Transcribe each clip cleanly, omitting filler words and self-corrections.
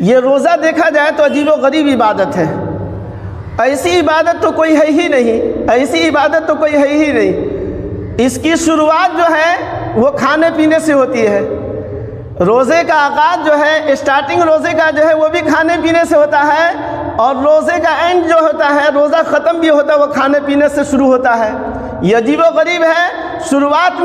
یہ روزہ دیکھا جائے تو عجیب و غریب عبادت ہے. ایسی عبادت تو کوئی ہے ہی نہیں، ایسی عبادت تو کوئی ہے ہی نہیں. اس کی شروعات جو ہے وہ کھانے پینے سے ہوتی ہے. روزے کا آغاز جو ہے، اسٹارٹنگ روزے کا جو ہے وہ بھی کھانے پینے سے ہوتا ہے، اور روزے کا اینڈ جو ہوتا ہے، روزہ ختم بھی ہوتا ہے، وہ کھانے پینے سے شروع ہوتا ہے. یہ عجیب و غریب ہے. شروعات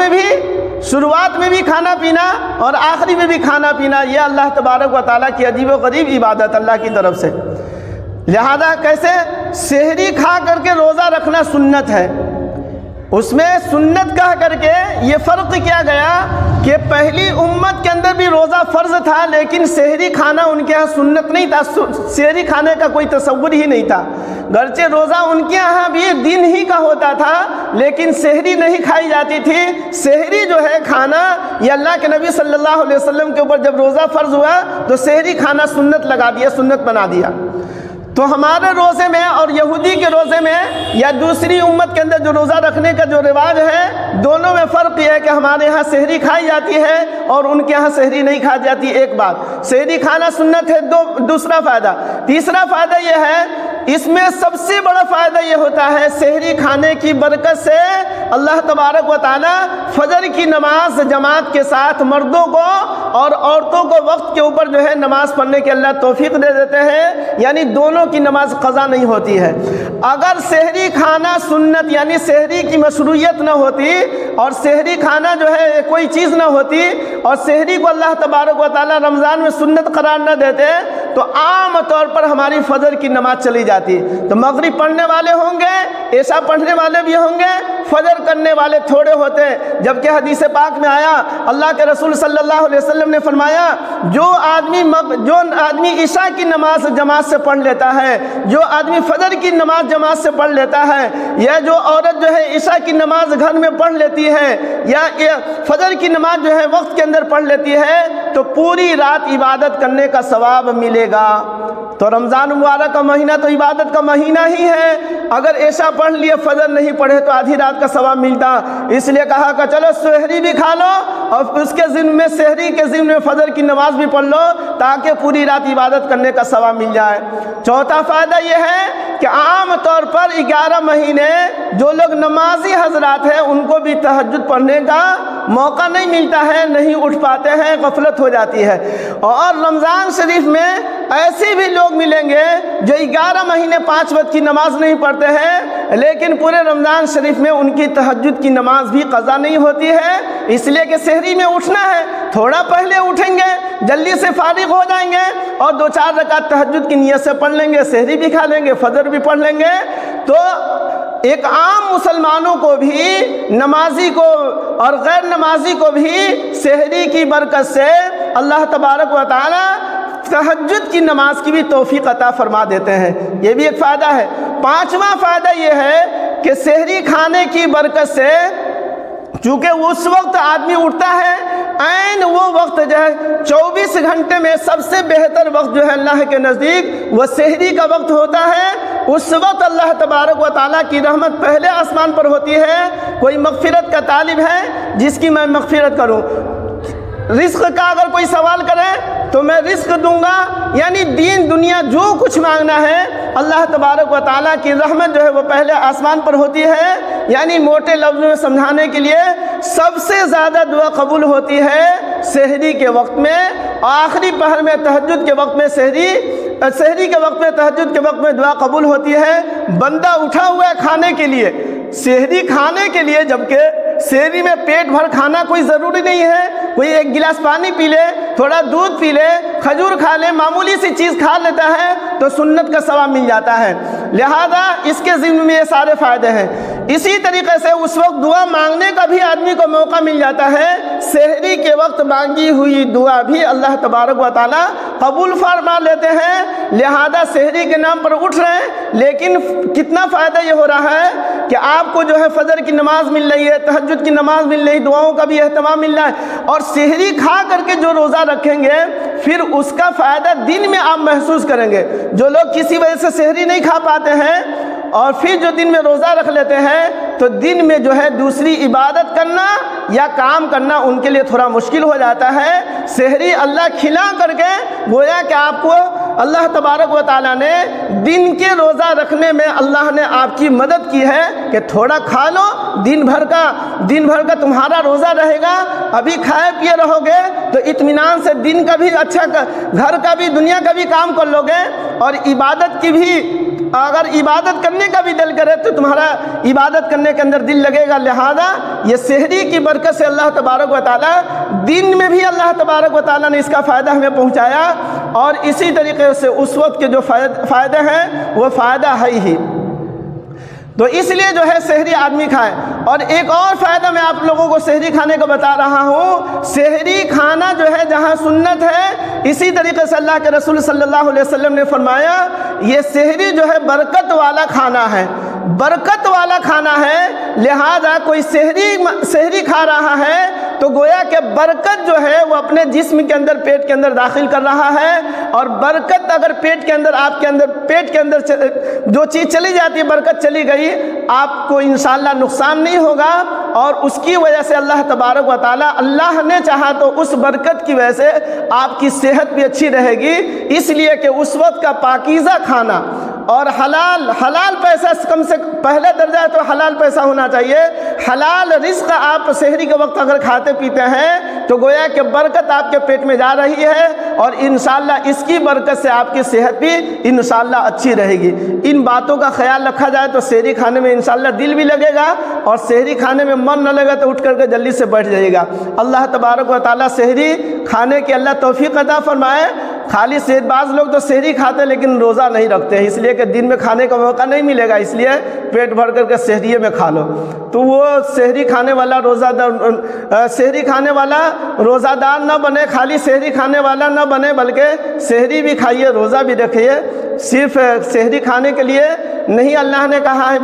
میں بھی کھانا پینا اور آخری میں بھی کھانا پینا، یہ اللہ تبارک و تعالیٰ کی عجیب و غریب عبادت اللہ کی طرف سے. لہذا کیسے سحری کھا کر کے روزہ رکھنا سنت ہے. اس میں سنت کہہ کر کے یہ فرق کیا گیا کہ پہلی امت کے اندر بھی روزہ فرض تھا، لیکن سحری کھانا ان کے ہاں سنت نہیں تھا. سحری کھانے کا کوئی تصور ہی نہیں تھا. گرچہ روزہ ان کے ہاں بھی دن ہی کا ہوتا تھا، لیکن سحری نہیں کھائی جاتی تھی. سحری جو ہے کھانا، یہ اللہ کے نبی صلی اللہ علیہ وسلم کے اوپر جب روزہ فرض ہوا تو سحری کھانا سنت لگا دیا، سنت بنا دیا. تو ہمارے روزے میں اور یہودی کے روزے میں یا دوسری امت کے اندر جو روزہ رکھنے کا جو رواج ہے، دونوں میں فرق یہ ہے کہ ہمارے ہاں سحری کھائی جاتی ہے اور ان کے ہاں سحری نہیں کھائی جاتی. ایک بات، سحری کھانا سنت ہے. دوسرا فائدہ، تیسرا فائدہ یہ ہے، اس میں سب سے بڑا فائدہ یہ ہوتا ہے سحری کھانے کی برکت سے اللہ تبارک و تعالی فجر کی نماز جماعت کے ساتھ مردوں کو اور عورتوں کو وقت کے اوپر جو ہے نماز پڑھنے کی اللہ توفیق دے دیتے ہیں. یعنی دونوں کی نماز قضا نہیں ہوتی ہے. اگر سحری کھانا سنت یعنی سحری کی مشروعیت نہ ہوتی اور سحری کھانا جو ہے کوئی چیز نہ ہوتی اور سحری کو اللہ تبارک و تعالی رمضان میں سنت قرار نہ دیتے تو عام طور پر ہماری فجر کی نماز چلی جاتی. تو مغرب پڑھنے والے ہوں گے، عشاء پڑھنے والے بھی ہوں گے، فجر کرنے والے تھوڑے ہوتے. جبکہ حدیث پاک میں آیا، اللہ کے رسول صلی اللہ علیہ وسلم نے فرمایا، جو آدمی عشاء کی نماز جماعت سے پڑھ لیتا ہے، جو آدمی فجر کی نماز جماعت سے پڑھ لیتا ہے، یا جو عورت جو ہے عشاء کی نماز گھر میں پڑھ لیتی ہے یا فجر کی نماز جو ہے وقت کے اندر پڑھ لیتی ہے، تو پوری رات عبادت کرنے کا ثواب ملے گا. تو رمضان مبارک کا مہینہ تو عبادت کا مہینہ ہی ہے. اگر عشاء پڑھ لیے فجر نہیں پڑھے تو آدھی رات کا ثواب ملتا. اس لیے کہا کہ چلو سحری بھی کھا لو اور اس کے ضمن میں سحری کے ضمن میں فجر کی نماز بھی پڑھ لو تاکہ پوری رات عبادت کرنے کا ثواب مل جائے. چوتھا فائدہ یہ ہے کہ عام طور پر 11 مہینے جو لوگ نمازی حضرات ہیں ان کو بھی تہجد پڑھنے کا موقع نہیں ملتا ہے، نہیں اٹھ پاتے ہیں، غفلت ہو جاتی ہے. اور رمضان شریف میں ایسے بھی لوگ ملیں گے جو 11 مہینے 5 وقت کی نماز نہیں پڑھتے ہیں، لیکن پورے رمضان شریف میں ان کی تہجد کی نماز بھی قضا نہیں ہوتی ہے. اس لیے کہ سحری میں اٹھنا ہے، تھوڑا پہلے اٹھیں گے، جلدی سے فارغ ہو جائیں گے اور 2-4 رکعت تہجد کی نیت سے پڑھ لیں گے، سحری بھی کھا لیں گے، فجر بھی پڑھ لیں گے. تو ایک عام مسلمانوں کو بھی، نمازی کو اور غیر نمازی کو بھی سحری کی برکت سے اللہ تبارک و تعالی تہجد کی نماز کی بھی توفیق عطا فرما دیتے ہیں. یہ بھی ایک فائدہ ہے. 5واں فائدہ یہ ہے کہ سحری کھانے کی برکت سے چونکہ اس وقت آدمی اٹھتا ہے، عین وہ وقت جو ہے 24 گھنٹے میں سب سے بہتر وقت جو ہے اللہ کے نزدیک وہ سحری کا وقت ہوتا ہے. اس وقت اللہ تبارک و تعالیٰ کی رحمت پہلے آسمان پر ہوتی ہے. کوئی مغفرت کا طالب ہے جس کی میں مغفرت کروں، رزق کا اگر کوئی سوال کرے تو میں رزق دوں گا. یعنی دین دنیا جو کچھ مانگنا ہے اللہ تبارک و تعالیٰ کی رحمت جو ہے وہ پہلے آسمان پر ہوتی ہے. یعنی موٹے لفظوں میں سمجھانے کے لیے سب سے زیادہ دعا قبول ہوتی ہے سحری کے وقت میں، آخری پہر میں تہجد کے وقت میں سحری کے وقت میں تہجد کے وقت میں دعا قبول ہوتی ہے. بندہ اٹھا ہوا ہے کھانے کے لیے، سحری کھانے کے لیے، جبکہ سحری میں پیٹ بھر کھانا کوئی ضروری نہیں ہے. کوئی 1 گلاس پانی پی لے، تھوڑا دودھ پی لے، کھجور کھا لے، معمولی سی چیز کھا لیتا ہے تو سنت کا ثواب مل جاتا ہے. لہذا اس کے ذمہ میں یہ سارے فائدے ہیں. اسی طریقے سے اس وقت دعا مانگنے کا بھی آدمی کو موقع مل جاتا ہے. سحری کے وقت مانگی ہوئی دعا بھی اللہ تبارک و تعالی قبول فرما لیتے ہیں. لہذا سحری کے نام پر اٹھ رہے ہیں، لیکن کتنا فائدہ یہ ہو رہا ہے کہ آپ کو جو ہے فجر کی نماز مل رہی ہے، تہجد کی نماز مل رہی ہے، دعاؤں کا بھی اہتمام مل رہا ہے. اور سحری کھا کر کے جو روزہ رکھیں گے پھر اس کا فائدہ دن میں آپ محسوس کریں گے. جو لوگ کسی وجہ سے سحری نہیں کھا پاتے ہیں اور پھر جو دن میں روزہ رکھ لیتے ہیں تو دن میں جو ہے دوسری عبادت کرنا یا کام کرنا ان کے لیے تھوڑا مشکل ہو جاتا ہے۔ سحری اللہ کھلا کر کے گویا کہ آپ کو اللہ تبارک و تعالیٰ نے دن کے روزہ رکھنے میں اللہ نے آپ کی مدد کی ہے کہ تھوڑا کھا لو، دن بھر کا تمہارا روزہ رہے گا، ابھی کھائے پیے رہو گے تو اطمینان سے دن کا بھی اچھا، گھر کا بھی، دنیا کا بھی کام کر لو گے، اور عبادت کی بھی، اگر عبادت کرنے کا بھی دل کرے تو تمہارا عبادت کرنے کے اندر دل لگے گا۔ لہذا یہ سحری کی برکت سے اللہ تبارک و تعالیٰ دن میں بھی اللہ تبارک و تعالیٰ نے اس کا فائدہ ہمیں پہنچایا، اور اسی طریقے سے اس وقت کے جو فائدے ہیں وہ فائدہ ہے ہی، تو اس لیے جو ہے سحری آدمی کھائے۔ اور ایک اور فائدہ میں آپ لوگوں کو سحری کھانے کو بتا رہا ہوں، سحری کھانا جو ہے جہاں سنت ہے، اسی طریقے سے اللہ کے رسول صلی اللہ علیہ وسلم نے فرمایا یہ سحری جو ہے برکت والا کھانا ہے، برکت والا کھانا ہے۔ لہذا کوئی سحری کھا رہا ہے تو گویا کہ برکت جو ہے وہ اپنے جسم کے اندر، پیٹ کے اندر داخل کر رہا ہے، اور برکت اگر پیٹ کے اندر، آپ کے اندر، پیٹ کے اندر جو چیز چلی جاتی ہے، برکت چلی گئی، آپ کو انشاءاللہ نقصان نہیں ہوگا، اور اس کی وجہ سے اللہ تبارک و تعالیٰ، اللہ نے چاہا تو اس برکت کی وجہ سے آپ کی صحت بھی اچھی رہے گی۔ اس لیے کہ اس وقت کا پاکیزہ کھانا اور حلال پیسہ، کم سے پہلے درجہ ہے تو حلال پیسہ ہونا چاہیے، حلال رزق آپ سحری کے وقت اگر کھاتے پیتے ہیں تو گویا کہ برکت آپ کے پیٹ میں جا رہی ہے، اور انشاءاللہ اس کی برکت سے آپ کی صحت بھی انشاءاللہ اچھی رہے گی۔ ان باتوں کا خیال رکھا جائے تو سحری کھانے میں انشاءاللہ دل بھی لگے گا، اور سحری کھانے میں من نہ لگا تو اٹھ کر کے جلدی سے بیٹھ جائے گا۔ اللہ تبارک و تعالیٰ سحری کھانے کی اللہ توفیق عطا فرمائے۔ خالی بعض لوگ تو سحری کھاتے ہیں لیکن روزہ نہیں رکھتے ہیں، اس لیے کہ دن میں کھانے کا موقع نہیں ملے گا، اس لیے پیٹ بھر کر کے سحریے میں کھا لو، تو وہ سحری کھانے والا روزہ دار نہ بنے، خالی سحری کھانے والا نہ بنے، بلکہ سحری بھی کھائیے، روزہ بھی رکھیے۔ صرف سحری کھانے کے لیے نہیں اللہ نے کہا ہے